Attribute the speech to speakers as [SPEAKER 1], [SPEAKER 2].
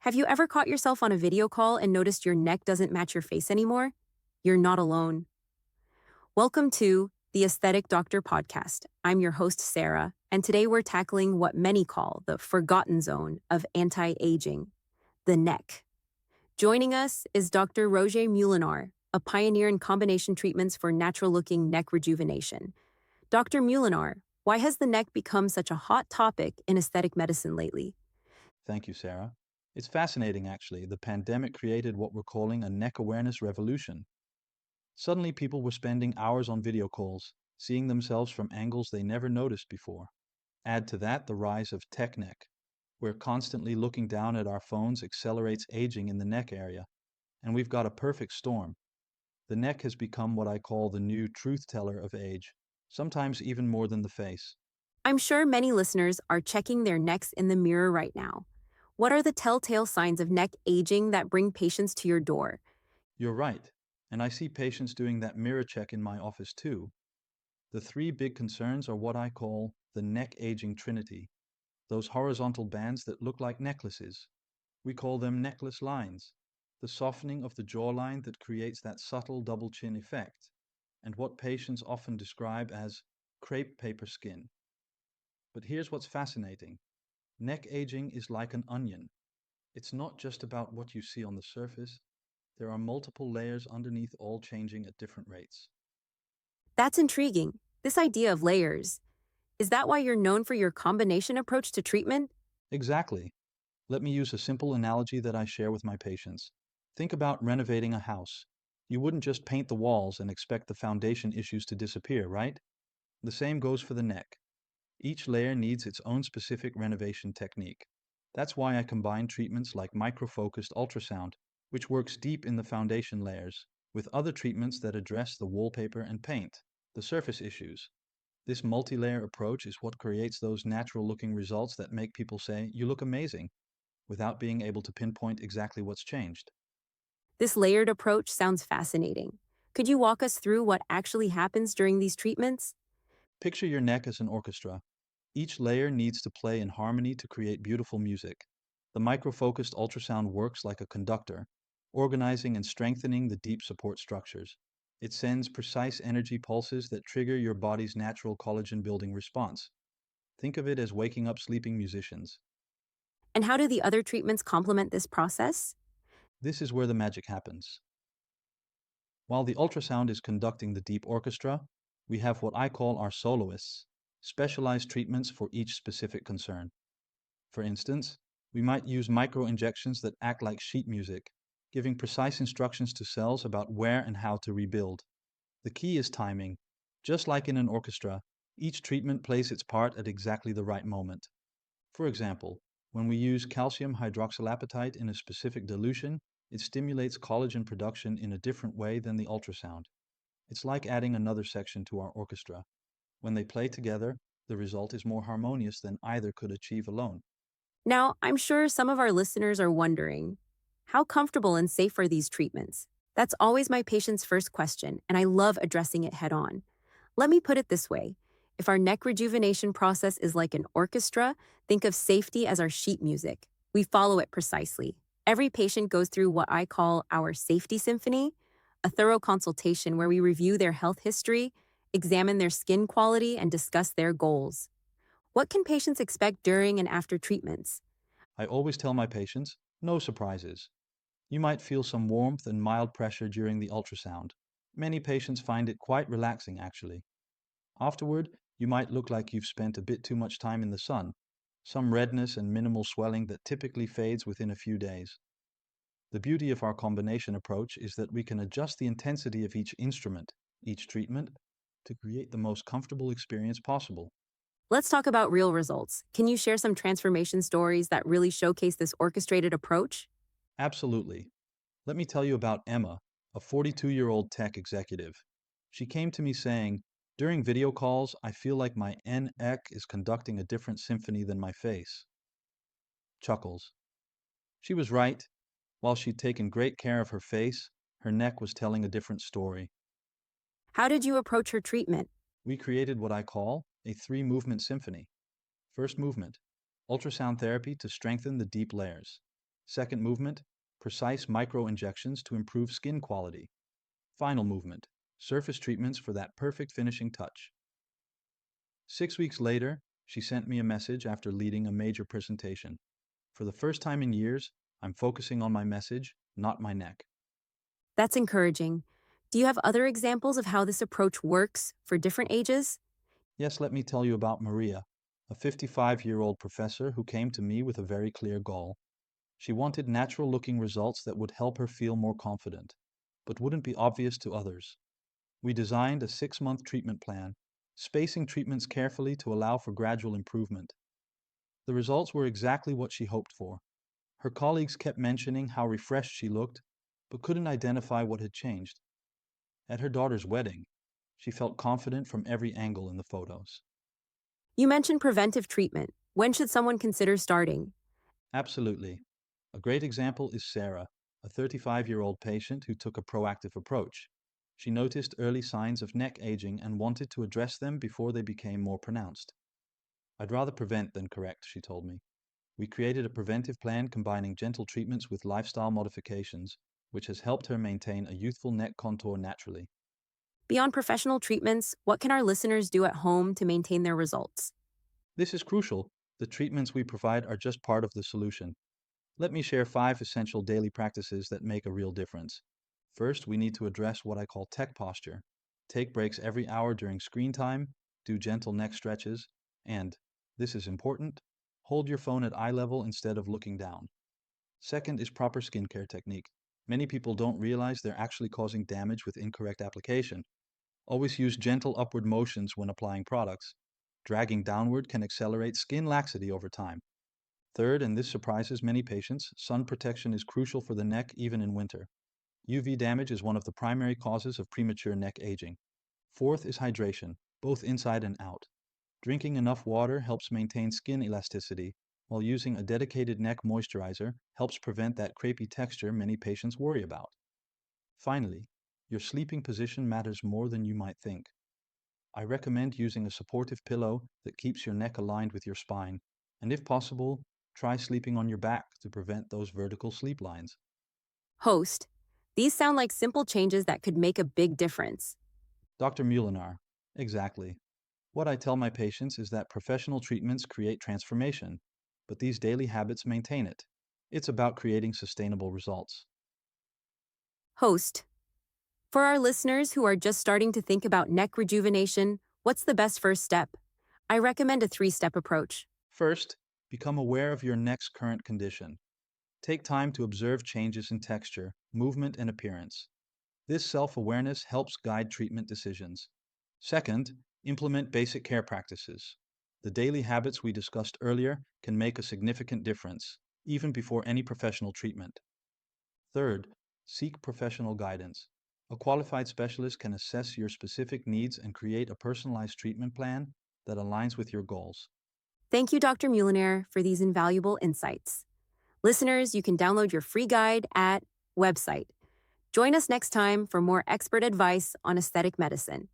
[SPEAKER 1] Have you ever caught yourself on a video call and noticed your neck doesn't match your face anymore? You're not alone. Welcome to the Aesthetic Doctor podcast. I'm your host, Sarah, and today we're tackling what many call the forgotten zone of anti aging, the neck. Joining us is Dr. Rogier Meulenaar, a pioneer in combination treatments for natural looking neck rejuvenation. Dr. Meulenaar, why has the neck become such a hot topic in aesthetic medicine lately?
[SPEAKER 2] Thank you, Sarah. It's fascinating, actually. The pandemic created what we're calling a neck awareness revolution. Suddenly, people were spending hours on video calls, seeing themselves from angles they never noticed before. Add to that the rise of tech neck, where constantly looking down at our phones accelerates aging in the neck area, and we've got a perfect storm. The neck has become what I call the new truth teller of age, sometimes even more than the face.
[SPEAKER 1] I'm sure many listeners are checking their necks in the mirror right now. What are the telltale signs of neck aging that bring patients to your door?
[SPEAKER 2] You're right, and I see patients doing that mirror check in my office too. The three big concerns are what I call the neck aging trinity, those horizontal bands that look like necklaces. We call them necklace lines, the softening of the jawline that creates that subtle double chin effect, and what patients often describe as crepe paper skin. But here's what's fascinating. Neck aging is like an onion. It's not just about what you see on the surface, there are multiple layers underneath all changing at different rates.
[SPEAKER 1] That's intriguing. This idea of layers. Is that why you're known for your combination approach to treatment?
[SPEAKER 2] Exactly. Let me use a simple analogy that I share with my patients. Think about renovating a house. You wouldn't just paint the walls and expect the foundation issues to disappear, right? The same goes for the neck. Each layer needs its own specific renovation technique. That's why I combine treatments like micro-focused ultrasound, which works deep in the foundation layers, with other treatments that address the wallpaper and paint, the surface issues. This multi-layer approach is what creates those natural-looking results that make people say, "You look amazing," without being able to pinpoint exactly what's changed.
[SPEAKER 1] This layered approach sounds fascinating. Could you walk us through what actually happens during these treatments?
[SPEAKER 2] Picture your neck as an orchestra. Each layer needs to play in harmony to create beautiful music. The micro-focused ultrasound works like a conductor, organizing and strengthening the deep support structures. It sends precise energy pulses that trigger your body's natural collagen building response. Think of it as waking up sleeping musicians.
[SPEAKER 1] And how do the other treatments complement this process?
[SPEAKER 2] This is where the magic happens. While the ultrasound is conducting the deep orchestra, we have what I call our soloists, specialized treatments for each specific concern. For instance, we might use micro-injections that act like sheet music, giving precise instructions to cells about where and how to rebuild. The key is timing. Just like in an orchestra, each treatment plays its part at exactly the right moment. For example, when we use calcium hydroxylapatite in a specific dilution, it stimulates collagen production in a different way than the ultrasound. It's like adding another section to our orchestra. When they play together, the result is more harmonious than either could achieve alone.
[SPEAKER 1] Now, I'm sure some of our listeners are wondering, how comfortable and safe are these treatments? That's always my patient's first question, and I love addressing it head on. Let me put it this way. If our neck rejuvenation process is like an orchestra, think of safety as our sheet music. We follow it precisely. Every patient goes through what I call our safety symphony, a thorough consultation where we review their health history, examine their skin quality, and discuss their goals. What can patients expect during and after treatments?
[SPEAKER 2] I always tell my patients, no surprises. You might feel some warmth and mild pressure during the ultrasound. Many patients find it quite relaxing, actually. Afterward, you might look like you've spent a bit too much time in the sun, some redness and minimal swelling that typically fades within a few days. The beauty of our combination approach is that we can adjust the intensity of each instrument, each treatment, to create the most comfortable experience possible.
[SPEAKER 1] Let's talk about real results. Can you share some transformation stories that really showcase this orchestrated approach?
[SPEAKER 2] Absolutely. Let me tell you about Emma, a 42-year-old tech executive. She came to me saying, "During video calls, I feel like my neck is conducting a different symphony than my face." Chuckles. She was right. While she'd taken great care of her face, her neck was telling a different story.
[SPEAKER 1] How did you approach her treatment?
[SPEAKER 2] We created what I call a three-movement symphony. First movement, ultrasound therapy to strengthen the deep layers. Second movement, precise micro injections to improve skin quality. Final movement, surface treatments for that perfect finishing touch. 6 weeks later, she sent me a message after leading a major presentation. For the first time in years, I'm focusing on my message, not my neck.
[SPEAKER 1] That's encouraging. Do you have other examples of how this approach works for different ages?
[SPEAKER 2] Yes, let me tell you about Maria, a 55-year-old professor who came to me with a very clear goal. She wanted natural looking results that would help her feel more confident, but wouldn't be obvious to others. We designed a 6-month treatment plan, spacing treatments carefully to allow for gradual improvement. The results were exactly what she hoped for. Her colleagues kept mentioning how refreshed she looked, but couldn't identify what had changed. At her daughter's wedding, she felt confident from every angle in the photos.
[SPEAKER 1] You mentioned preventive treatment. When should someone consider starting?
[SPEAKER 2] Absolutely. A great example is Sarah, a 35-year-old patient who took a proactive approach. She noticed early signs of neck aging and wanted to address them before they became more pronounced. I'd rather prevent than correct, she told me. We created a preventive plan combining gentle treatments with lifestyle modifications, which has helped her maintain a youthful neck contour naturally.
[SPEAKER 1] Beyond professional treatments, what can our listeners do at home to maintain their results?
[SPEAKER 2] This is crucial. The treatments we provide are just part of the solution. Let me share 5 essential daily practices that make a real difference. First, we need to address what I call tech posture. Take breaks every hour during screen time, do gentle neck stretches, and, this is important, hold your phone at eye level instead of looking down. Second is proper skincare technique. Many people don't realize they're actually causing damage with incorrect application. Always use gentle upward motions when applying products. Dragging downward can accelerate skin laxity over time. Third, and this surprises many patients, sun protection is crucial for the neck even in winter. UV damage is one of the primary causes of premature neck aging. Fourth is hydration, both inside and out. Drinking enough water helps maintain skin elasticity, while using a dedicated neck moisturizer helps prevent that crepey texture many patients worry about. Finally, your sleeping position matters more than you might think. I recommend using a supportive pillow that keeps your neck aligned with your spine, and if possible, try sleeping on your back to prevent those vertical sleep lines.
[SPEAKER 1] Host. These sound like simple changes that could make a big difference.
[SPEAKER 2] Dr. Meulenaar, exactly. What I tell my patients is that professional treatments create transformation, but these daily habits maintain it. It's about creating sustainable results.
[SPEAKER 1] Host. For our listeners who are just starting to think about neck rejuvenation, what's the best first step? I recommend a 3-step approach.
[SPEAKER 2] First, become aware of your neck's current condition. Take time to observe changes in texture, movement, and appearance. This self-awareness helps guide treatment decisions. Second, implement basic care practices. The daily habits we discussed earlier can make a significant difference, even before any professional treatment. Third, seek professional guidance. A qualified specialist can assess your specific needs and create a personalized treatment plan that aligns with your goals.
[SPEAKER 1] Thank you, Dr. Meulenaar, for these invaluable insights. Listeners, you can download your free guide at website. Join us next time for more expert advice on aesthetic medicine.